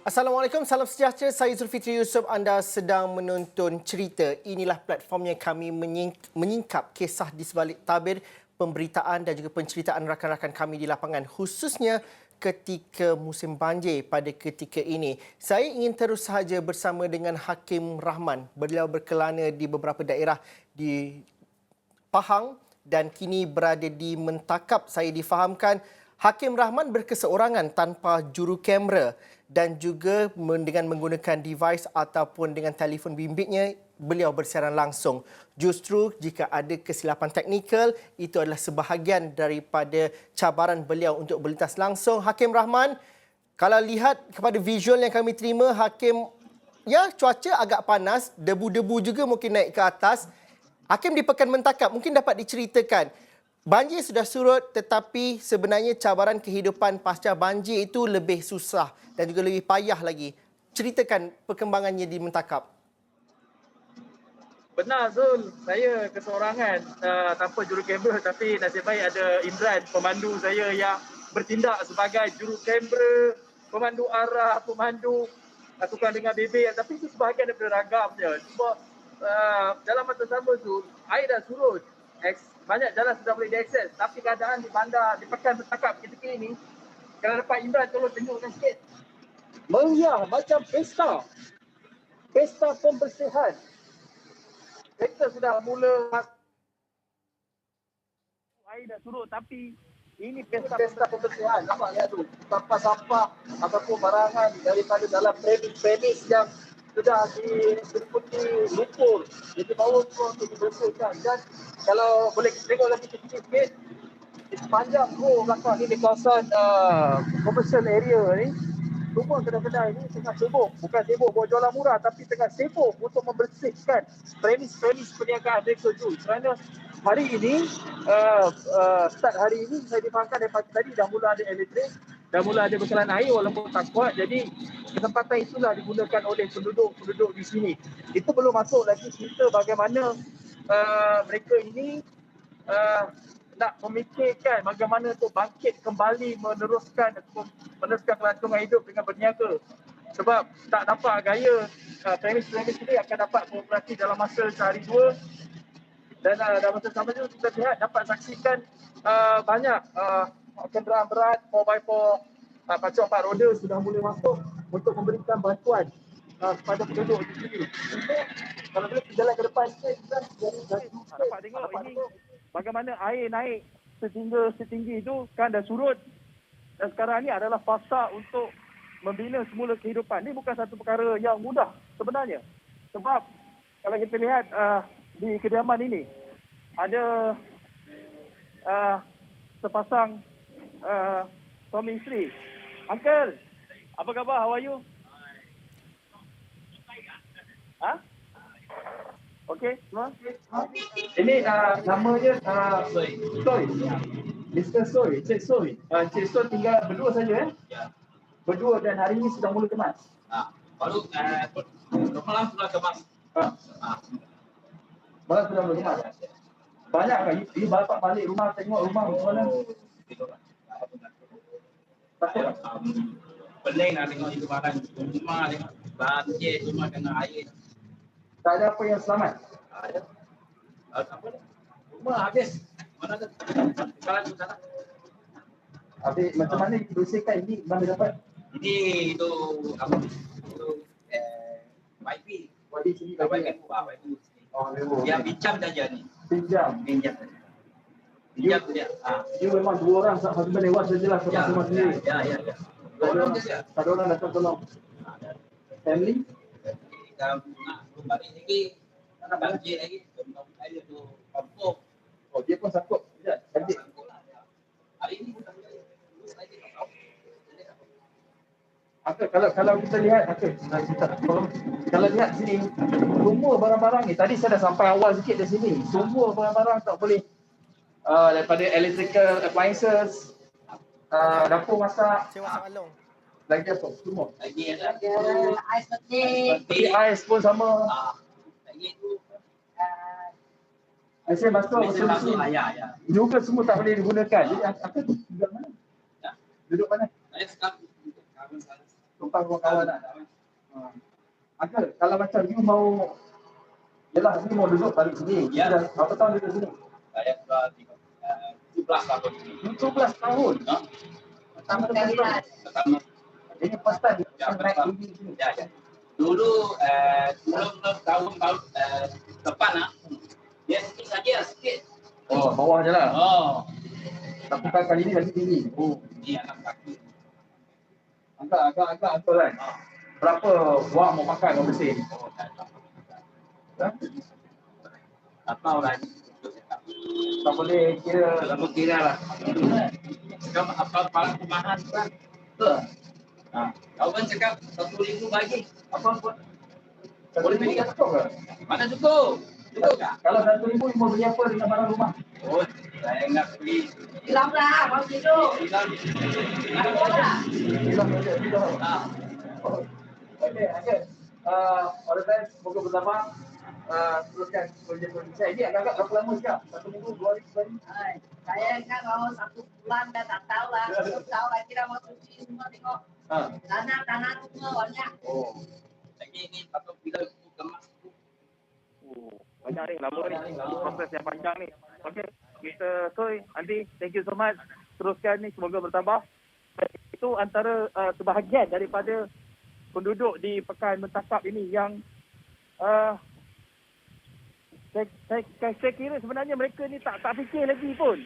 Assalamualaikum, salam sejahtera. Saya Zulfitri Yusof. Anda sedang menonton Cerita. Inilah platformnya kami menyingkap kisah di sebalik tabir, pemberitaan dan juga penceritaan rakan-rakan kami di lapangan, khususnya ketika musim banjir pada ketika ini. Saya ingin terus sahaja bersama dengan Hakim Rahman. Beliau berkelana di beberapa daerah di Pahang dan kini berada di Mentakap. Saya difahamkan Hakim Rahman berkeseorangan tanpa juru kamera dan juga dengan menggunakan device ataupun dengan telefon bimbitnya, beliau bersiaran langsung. Justru jika ada kesilapan teknikal, itu adalah sebahagian daripada cabaran beliau untuk berlintas langsung. Hakim Rahman, kalau lihat kepada visual yang kami terima, Hakim, ya cuaca agak panas, debu-debu juga mungkin naik ke atas. Hakim di Pekan Mentakap, mungkin dapat diceritakan. Banjir sudah surut tetapi sebenarnya cabaran kehidupan pasca banjir itu lebih susah dan juga lebih payah lagi. Ceritakan perkembangannya di Mentakap. Benar Zul, saya keseorangan tanpa juru kamera, tapi nasib baik ada Imran, pemandu saya yang bertindak sebagai juru kamera, pemandu arah, pemandu tukang dengar bebek, tapi itu sebahagian daripada ragamnya. Sebab dalam masa sama Zul, air dah surut. Banyak jalan sudah boleh diakses, tapi keadaan di bandar, di Pekan Mentakap ketika ini, kalau dapat Imran tolong tunjukkan sikit. Meriah macam pesta. Pesta pembersihan. Kita sudah mula air dah surut, tapi ini pesta pembersihan. Nampak lihat tu, sampah-sampah ataupun barangan daripada dalam premis yang sudah diliputi lumpur. Jadi bawa semua untuk dibersihkan. Dan kalau boleh tengok lagi sikit-sikit, di sepanjang belakang ni di kawasan commercial area ni, semua kedai-kedai ini tengah sibuk. Bukan sibuk buat jualan murah, tapi tengah sibuk untuk membersihkan premis-premis perniagaan mereka tu. Kerana hari ini, start hari ini, saya difahamkan daripada tadi dah mula ada elektrik, dah mula ada bekalan air walaupun tak kuat. Jadi kesempatan itulah digunakan oleh penduduk-penduduk di sini. Itu belum masuk lagi cerita bagaimana mereka ini nak memikirkan bagaimana untuk bangkit kembali meneruskan kelangsungan hidup dengan berniaga. Sebab tak nampak gaya premis-premis ini akan dapat beroperasi dalam masa sehari dua. Dan dalam masa sama itu kita lihat dapat saksikan banyak kenderaan berat 4x4 pacu 4 roda sudah mula masuk untuk memberikan bantuan kepada penduduk di sini. Kalau boleh berjalan ke depan sikit, dapat tengok ini bagaimana air naik setinggi itu kan dah surut. Dan sekarang ni adalah fasa untuk membina semula kehidupan. Ini bukan satu perkara yang mudah sebenarnya. Sebab kalau kita lihat di kediaman ini ada sepasang suami isteri. Uncle, apa khabar? How are you? Ha? Okey, semua? Ini namanya Soy. Mr. Soy, Cik Soy. Cik Soy tinggal berdua saja Ya. Berdua dan hari ini sudah mula kemas. Baru malam sudah kemas. Malam sudah mula kemas. Banyak kan? Ini bapak balik rumah tengok rumah macam mana? Pening nak tengok itu barang rumah tengok banjir semua kena air. Tak ada apa yang selamat. Ada. Apa? Rumah habis. Mana ada? Sekarang tu sana. Habis macam mana dibersihkan ini? Mana dapat? Ini itu apa? Itu wifi. Wadi sini Wifi bagi. wifi sini. Oh, lewo. Dia pinjam saja ni. Pinjam. Pinjam tu dia. Dia memang dua orang satu lewat sajalah sama-sama sendiri. Ya. Dua orang saja. Satu orang datang tolong. Family? Kalau nak balik lagi, karena banjir lagi, air tu kampung. Oh, dia pun sakut. Ya, cantik. Hari ini Kalau kita lihat, kalau lihat sini, semua barang-barang ni, tadi saya dah sampai awal sikit dari sini, semua barang-barang tak boleh daripada electrical appliances, dapur masak, Saya masak along. lagi apa? Semua. lagi ada Ais putih. Peti ais pun sama. lagi tu Air basuh, mesin basuh mesin ya. juga semua tak boleh digunakan. Jadi apa tu? Duduk mana? Ya. Duduk mana? Saya sekarang untuk kawan saya. hutang rumah kawan lah. Uncle, kalau macam you mau, yelah you mau duduk balik sini. Ya. Dah berapa tahun duduk sini? Saya sudah 17 tahun. 17 tahun. No? Pertama kali lah. Pertama. Ini first time Ya, you naik pertama. EV sini. Ya. Dulu sebelum tahun depan dia sikit saja sikit. Oh, bawah je lah. Oh, Tapi kali ini lagi tinggi. Oh, ini anak kaki. agak betul kan? Berapa wang mau makan orang mesin? Oh, saya tak tahu. Ha? Tak tahu lah. Tak boleh kira. Kalau kira lah. Sekarang apa kemahan kan? Kau kan cakap 1,000 bagi. Apa? Boleh beli kat stok ke? Mana cukup? Cukup tak? Kalau 1,000 you mau beli apa dengan barang rumah? Oh, saya nak beli. Hilang lah, mau tidur. Bilang. Ada lah. Bilang aja, bilang. Ah, Okey, okey. All the best, semoga bertambah. Teruskan projek-projek saya. Ini agak-agak berapa lama sekarang? 1 minggu, 2 hari, 3 hari? Hai, saya kan mau 1 bulan dah tak tahu lah. 1 tahun lagi dah mau cuci semua tengok. Tanah semua banyak. Oh. lagi ni patut bila kemas. Banyak ni, lama ni. Proses yang panjang ni. Okey, Mr. Soy, Andy, thank you so much. Teruskan ni, semoga bertambah. Itu antara sebahagian daripada penduduk di Pekan Mentakap ini yang saya kira sebenarnya mereka ni tak fikir lagi pun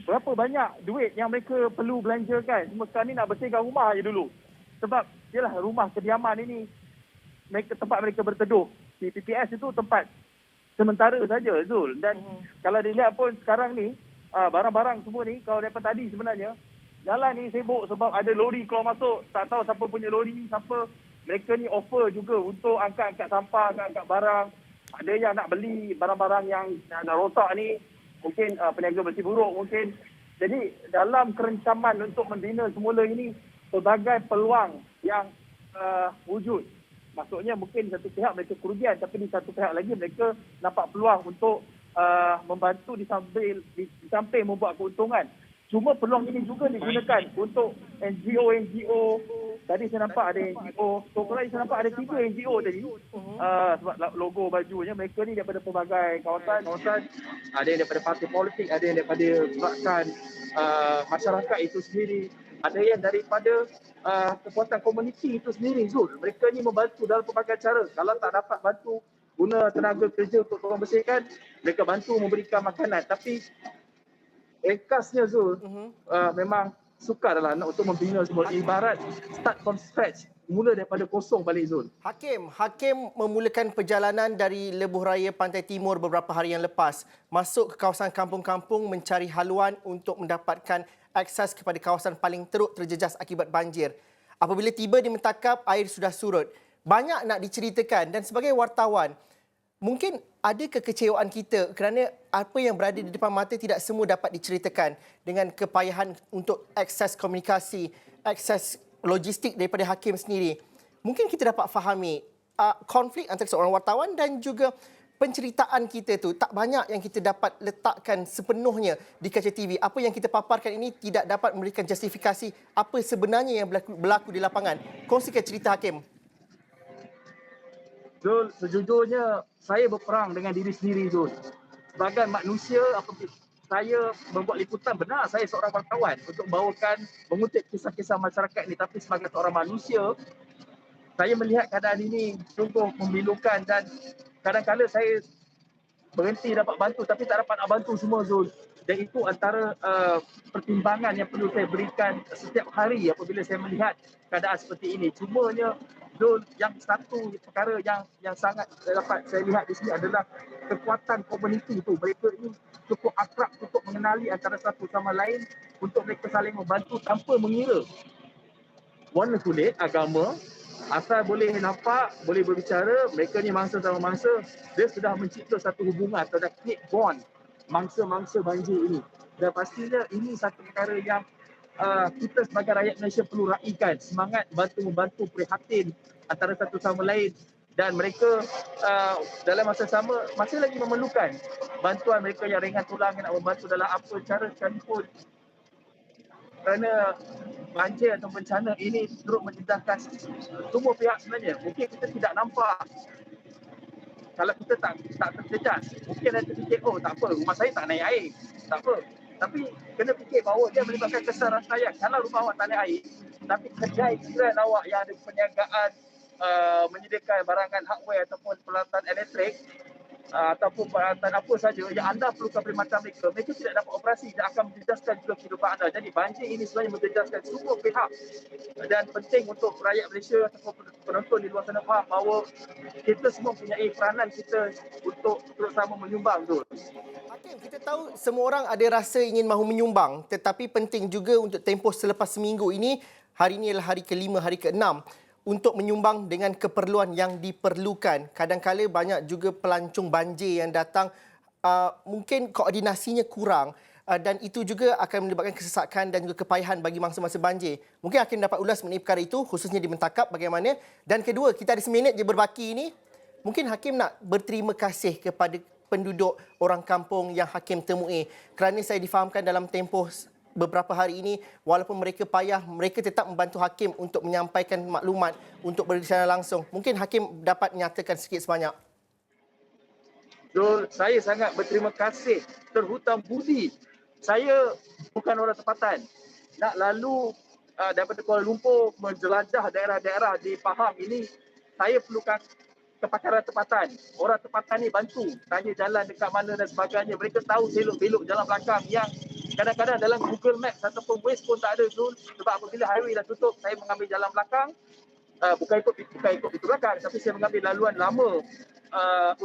berapa banyak duit yang mereka perlu belanjakan. Semua sekarang ni nak bersihkan rumah je dulu. Sebab yalah rumah kediaman ini tempat mereka berteduh. Di PPS itu tempat sementara saja, Zul. Dan kalau dilihat pun sekarang ni barang-barang semua ni kalau daripada tadi sebenarnya jalan ni sibuk sebab ada lori keluar masuk. Tak tahu siapa punya lori, siapa. Mereka ni offer juga untuk angkat-angkat sampah, angkat-angkat barang. Ada yang nak beli barang-barang yang dah rosak ni. Mungkin peniaga bersih buruk mungkin. Jadi dalam kerencaman untuk membina semula ini, pelbagai peluang yang wujud. Maksudnya mungkin satu pihak mereka kerugian, tapi di satu pihak lagi mereka nampak peluang untuk membantu di samping membuat keuntungan. Cuma peluang ini juga digunakan untuk NGO. Tadi saya nampak ada NGO. Tadi saya nampak ada 3 NGO tadi. Sebab logo bajunya mereka ni daripada pelbagai kawasan. Ada yang daripada parti politik, ada yang daripada gerakan masyarakat itu sendiri. Ada yang daripada kekuatan komuniti itu sendiri, Zul. Mereka ni membantu dalam pelbagai cara. Kalau tak dapat bantu guna tenaga kerja untuk orang bersihkan, mereka bantu memberikan makanan. Tapi ringkasnya, Zul, memang sukar lah nak untuk membina semua. Ibarat start from scratch, mula daripada kosong balik, Zul. Hakim memulakan perjalanan dari Lebuh Raya Pantai Timur beberapa hari yang lepas, masuk ke kawasan kampung-kampung mencari haluan untuk mendapatkan akses kepada kawasan paling teruk terjejas akibat banjir. Apabila tiba di Mentakap, air sudah surut. Banyak nak diceritakan dan sebagai wartawan, mungkin ada kekecewaan kita kerana apa yang berada di depan mata tidak semua dapat diceritakan dengan kepayahan untuk akses komunikasi, akses logistik daripada Hakim sendiri. Mungkin kita dapat fahami konflik antara seorang wartawan dan juga penceritaan kita tu tak banyak yang kita dapat letakkan sepenuhnya di kaca TV. Apa yang kita paparkan ini tidak dapat memberikan justifikasi apa sebenarnya yang berlaku di lapangan. Kongsikan cerita Hakim. Zul, sejujurnya saya berperang dengan diri sendiri, Zul. Sebagai manusia, apabila saya membuat liputan, benar saya seorang wartawan untuk mengutip kisah-kisah masyarakat ini. Tapi sebagai seorang manusia, saya melihat keadaan ini sungguh memilukan dan kadang-kadang saya berhenti dapat bantu tapi tak dapat nak bantu semua, Zul. Dan itu antara pertimbangan yang perlu saya berikan setiap hari apabila saya melihat keadaan seperti ini. Cumanya, Zul, yang satu perkara yang sangat dapat saya lihat di sini adalah kekuatan komuniti itu. Mereka ini cukup akrab, cukup mengenali antara satu sama lain untuk mereka saling membantu tanpa mengira warna kulit, agama. Asal boleh nampak, boleh berbicara, mereka ni mangsa sama mangsa, dia sudah mencipta satu hubungan atau dah create bond mangsa-mangsa banjir ini. Dan pastinya ini satu perkara yang kita sebagai rakyat Malaysia perlu raikan, semangat bantu-membantu, prihatin antara satu sama lain. Dan mereka dalam masa sama masih lagi memerlukan bantuan mereka yang ringan tulang, yang nak membantu dalam apa cara sekalipun. Kerana banjir atau bencana ini turut mendedahkan semua pihak sebenarnya. Mungkin kita tidak nampak. Kalau kita tak terjejas, mungkin ada terfikir, oh tak apa, rumah saya tak naik air. Tak apa. Tapi kena fikir bahawa dia melibatkan kesan rantaian. Kalau rumah awak tak naik air, tapi kedai jiran awak yang ada perniagaan menyediakan barangan hardware ataupun peralatan elektrik, ataupun peralatan apa saja yang anda perlukan perkhidmatan mereka tidak dapat operasi dan akan menjejaskan juga kehidupan anda. Jadi banjir ini sebenarnya menjejaskan semua pihak dan penting untuk rakyat Malaysia ataupun penonton di luar sana faham bahawa kita semua mempunyai peranan kita untuk terus-sama menyumbang tu. Hakim, kita tahu semua orang ada rasa ingin mahu menyumbang, tetapi penting juga untuk tempoh selepas seminggu ini, hari ini adalah hari ke-5, hari ke-6, untuk menyumbang dengan keperluan yang diperlukan. Kadang-kadang banyak juga pelancong banjir yang datang, mungkin koordinasinya kurang dan itu juga akan menyebabkan kesesakan dan juga kepayahan bagi mangsa-mangsa banjir. Mungkin Hakim dapat ulas mengenai perkara itu, khususnya di Mentakap bagaimana. Dan kedua, kita ada seminit je berbaki ini. Mungkin Hakim nak berterima kasih kepada penduduk orang kampung yang Hakim temui. Kerana saya difahamkan dalam tempoh beberapa hari ini, walaupun mereka payah, mereka tetap membantu Hakim untuk menyampaikan maklumat untuk berbicara langsung. Mungkin Hakim dapat nyatakan sikit sebanyak. Zul, saya sangat berterima kasih, terhutang budi. Saya bukan orang tempatan. Nak lalu daripada Kuala Lumpur menjelajah daerah-daerah di Pahang ini, saya perlukan kepakaran tempatan. Orang tempatan ni bantu, tanya jalan dekat mana dan sebagainya. Mereka tahu selok-belok jalan belakang yang kadang-kadang dalam Google Maps ataupun Waze pun tak ada, Zul. Sebab apabila highway dah tutup, saya mengambil jalan belakang. Bukan ikut pintu belakang, tapi saya mengambil laluan lama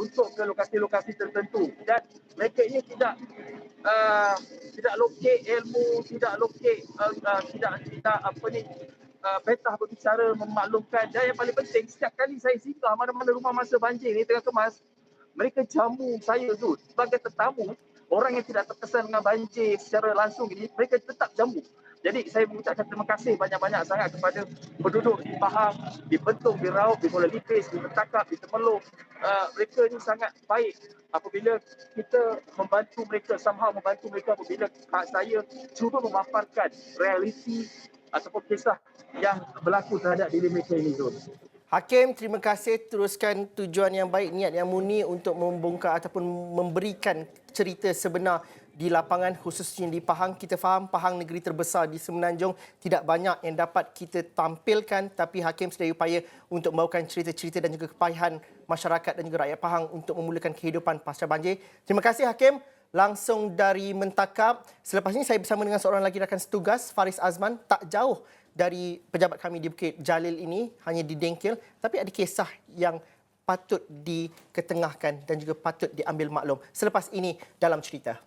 untuk ke lokasi-lokasi tertentu. Dan mereka ini tidak lokek ilmu, tidak lokek petah berbicara memaklumkan. Dan yang paling penting, setiap kali saya singgah mana-mana rumah mangsa banjir ni tengah kemas, mereka jamu saya tu sebagai tetamu. Orang yang tidak terkesan dengan banjir secara langsung ini, mereka tetap jamu. Jadi saya mengucapkan terima kasih banyak-banyak sangat kepada penduduk di Pahang, di Bentong, di Raub, di Kuala Lipis, di Mentakap, di Temerloh. Mereka ini sangat baik apabila kita membantu mereka, somehow membantu mereka apabila saya cuba memaparkan realiti ataupun kisah yang berlaku terhadap diri mereka ini, Zul. Hakim, terima kasih. Teruskan tujuan yang baik, niat yang murni untuk membongkar ataupun memberikan cerita sebenar di lapangan, khususnya di Pahang. Kita faham Pahang negeri terbesar di Semenanjung, tidak banyak yang dapat kita tampilkan, tapi Hakim sedaya upaya untuk membawakan cerita-cerita dan juga kepayahan masyarakat dan juga rakyat Pahang untuk memulakan kehidupan pasca banjir. Terima kasih Hakim. Langsung dari Mentakap. Selepas ini saya bersama dengan seorang lagi rakan setugas, Faris Azman, tak jauh dari pejabat kami di Bukit Jalil ini, hanya di Dengkil, tapi ada kisah yang patut diketengahkan dan juga patut diambil maklum. Selepas ini dalam cerita.